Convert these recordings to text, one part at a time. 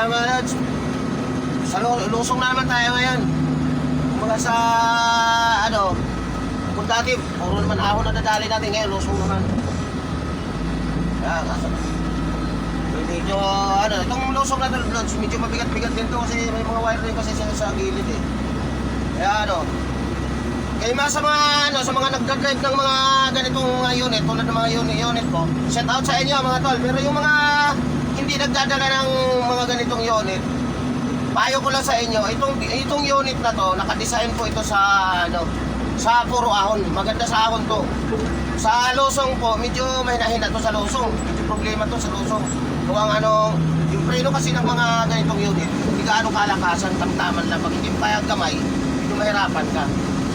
mga lads. Sa lusong na naman tayo ngayon. Mga sa, ano, kung dati, puro naman ahon na dadali natin ngayon, lusong naman. Kaya, medyo, ano, itong lusong na lods, medyo mabigat-bigat din to kasi may mga wire rin kasi sa gilid eh. Kaya ano, kaya sa mga, ano, sa mga nagdadrive ng mga ganitong unit, tulad ng mga unit ko, shout out sa inyo mga tol. Pero yung mga hindi nagdadala ng mga ganitong unit, payo ko lang sa inyo, itong unit na to, nakadesign po ito sa, ano, sa puro ahon. Maganda sa ahon to. Sa lusong po, medyo mahina-hina to sa lusong. Medyo problema to sa lusong. Kung ang ano, yung preno kasi ng mga ganitong unit, hindi gaano kalakasan, tamtaman lang. Pag hindi mo kaya gamay, medyo mahirapan ka.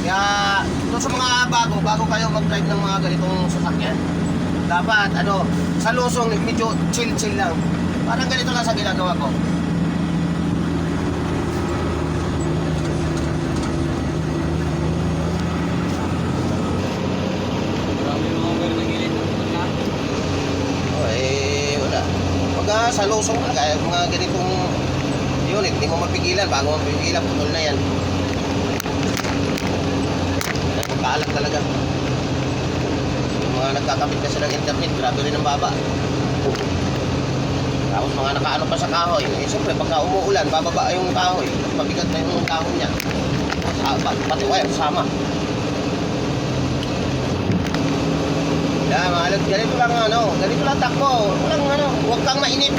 Kaya, ito sa mga bago kayo mag-drive ng mga ganitong sasakyan, dapat, ano, sa lusong, medyo chill lang. Parang ganito lang sa ginagawa ko. Sa lusong na kaya mga ganitong unit, hindi mo mapigilan. Bago mapigilan, putol na yan. Paalam talaga. Yung mga nagkakabit kasi ng internet, grabe rin ang baba. Tapos mga nakaano pa sa kahoy, eh siyempre pagka umuulan, bababa yung kahoy, mabigat na yung kahoy niya. Pati wire, sama. Kaya ganito lang ano, ganito lang takbo. Walang ano, huwag kang mainip.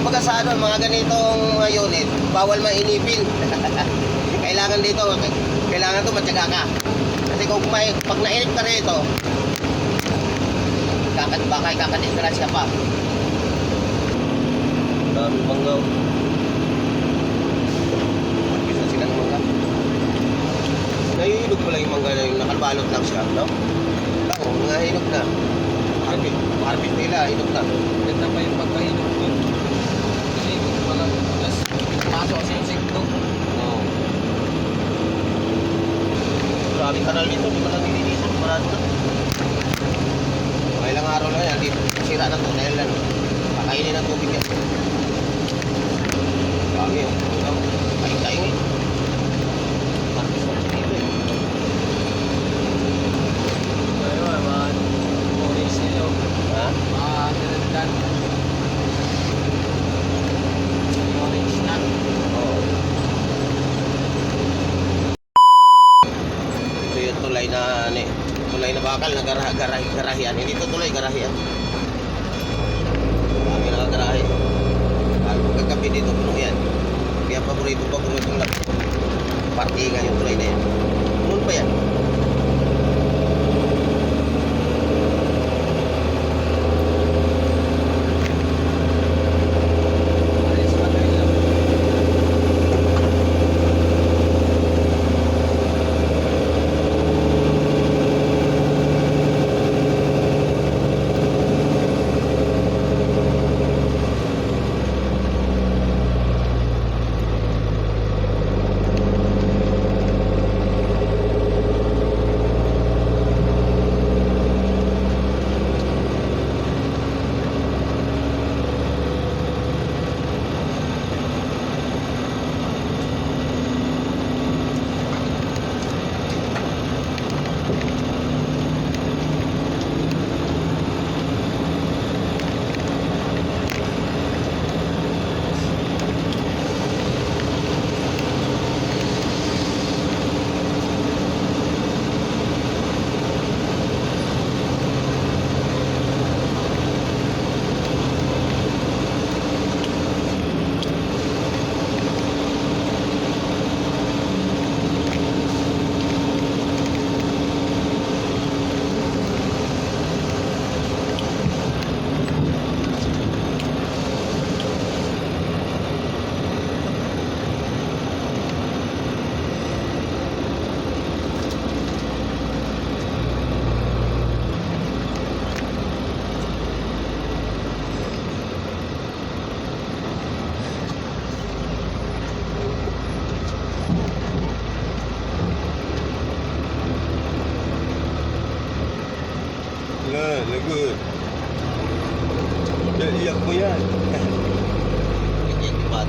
Kumbaga sa ano, mga ganitong mga unit, bawal mainipin. Kailangan dito, kailangan to matyaga ka. Kasi kung pag nainip ka rito, baka ikakadisgrasya pa. Dami banggaw. Bisa sila ng mangga. Nahihilog pala yung mangga na yung nakabalot lang siya, no? Oo, mga hinog na. Harvest nila, hinog na. Ganda pa yung pagkahinog dun. Kasi pala, plus, pasok kasi yung sikto. Oo. Grabe kanal dito, di ba lang nililisan? Marado na. Mga ilang araw na yan, dito sira na ito dahil lang. Pakainin ng tubig yan. Grabe yun. Kain-kain eh. Harvest na dito eh. Ha? Dalandan. Orange na. Oo. Ito yung tulay na ano eh. Tulay na bakal na garahian. Hindi ito tulay, garahian. Kami nakagarahe. Lalo pagkakapi dito, puno yan. Kaya paborito lang. Partingan yung tulay na yan. Noon pa yan.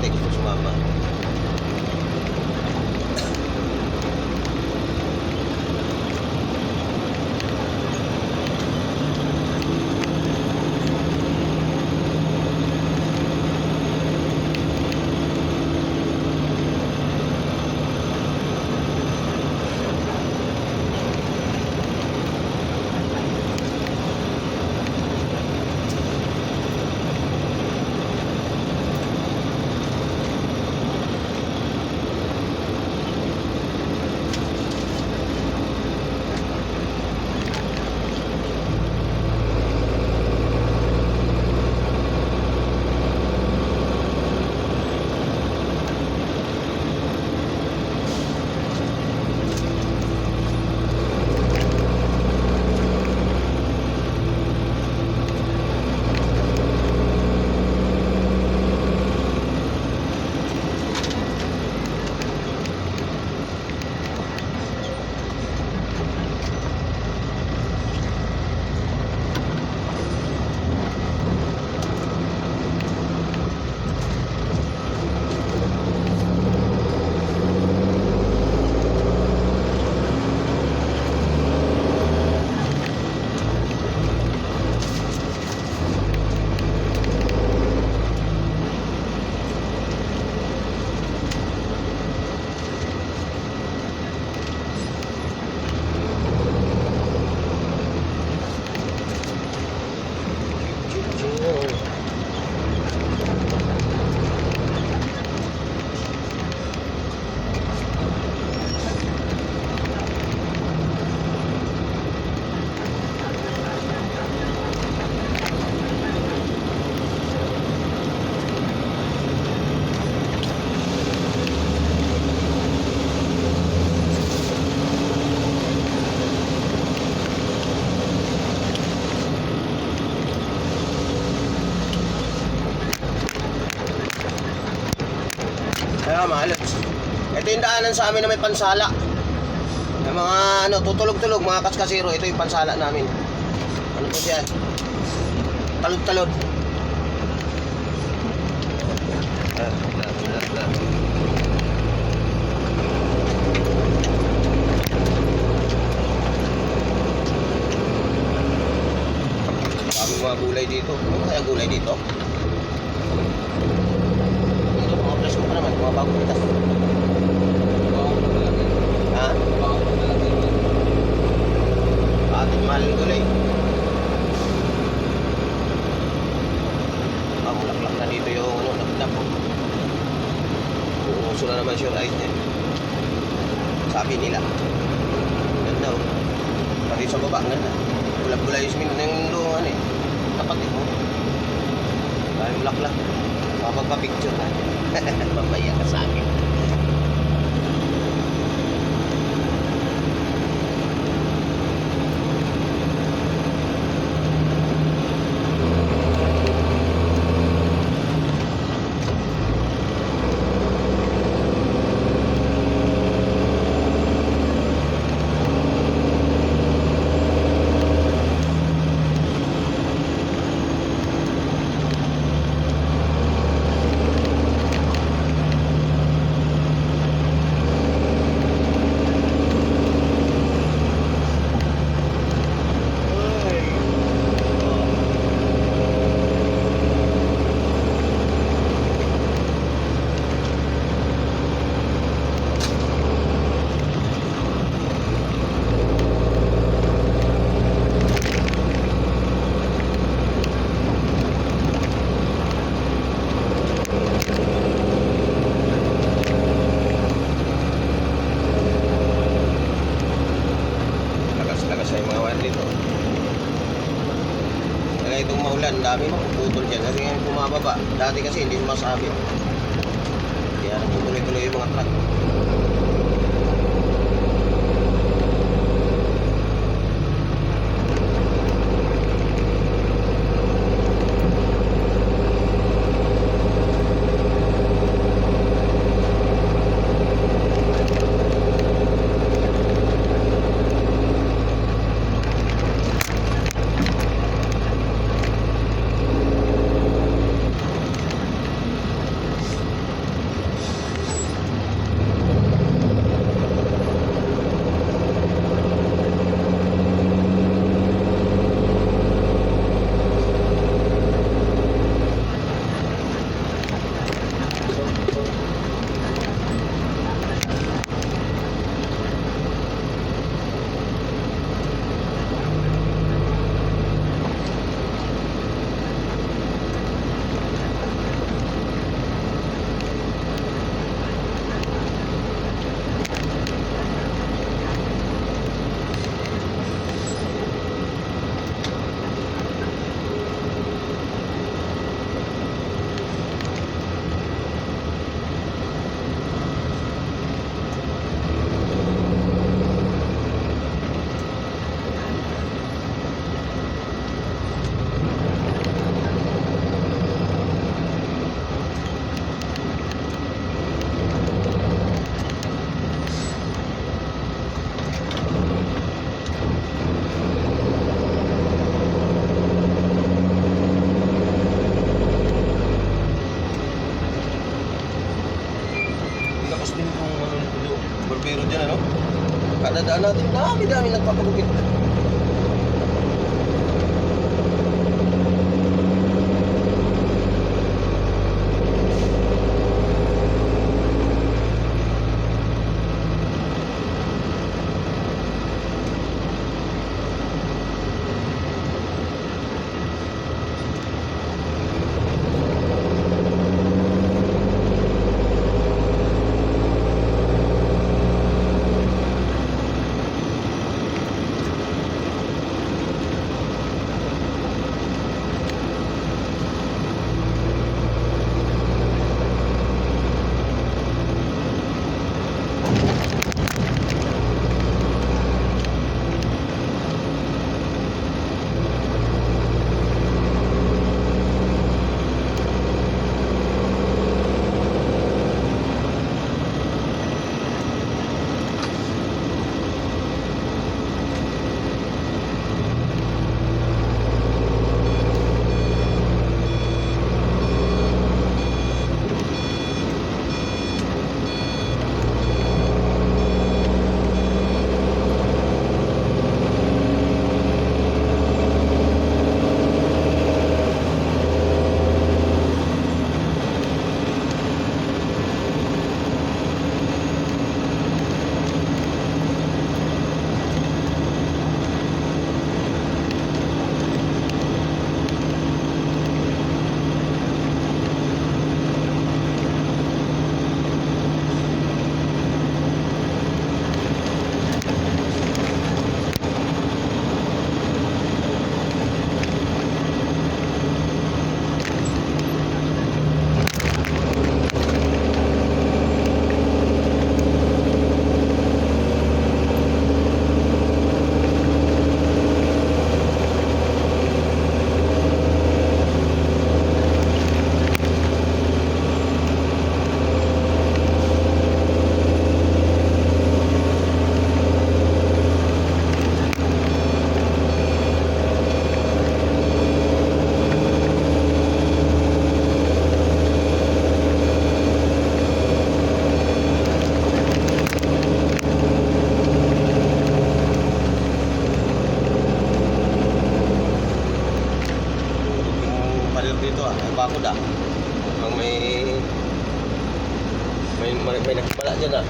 mag-text ko sumama. Kaya mahalot. Ito yung daanan sa amin na may pansala. Yung mga ano, tutulog-tulog, mga kaskasiro. Ito yung pansala namin. Ano po siya? Talod-talod. Daming mga gulay dito. Ano kaya gulay dito? Dito, mga presko pa naman. Mga bagong pitas. Ha? Ating mahal ng gulay. Mulaklak na dito yung ano, napitap. Uuso na naman sure eyes niya. Sabi nila. Ganda o. Pati sa baba, ganda. Bulak-bulay yung ng luhan eh. Kapatid mo. Dahil bulaklak. Mapagpa-picture na. Mamaya ka sa akin. Itong maulan, dami mapuputol dyan kasi ngayon bumababa. Dati kasi hindi sumasabi. Kaya tuloy-tuloy yung mga truck. barbero dyan, ano? Kadadaan natin, dami nagpapagupit. Dito ang bakod ang may nakipala dyan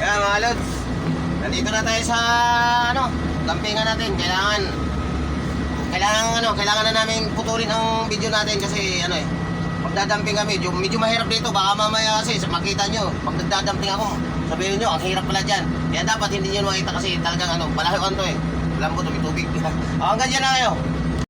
Kaya mga lods, nandito na tayo sa dampingan natin. Kailangan na namin putulin ang video natin kasi magdadamping kami. Medyo mahirap dito, baka mamaya kasi makita nyo, pag nagdadamping ako, sabihin nyo, ang hirap pala dyan. Kaya dapat hindi nyo makita kasi talagang balahiwan to lambot, may tubig. Hanggang dyan na kayo.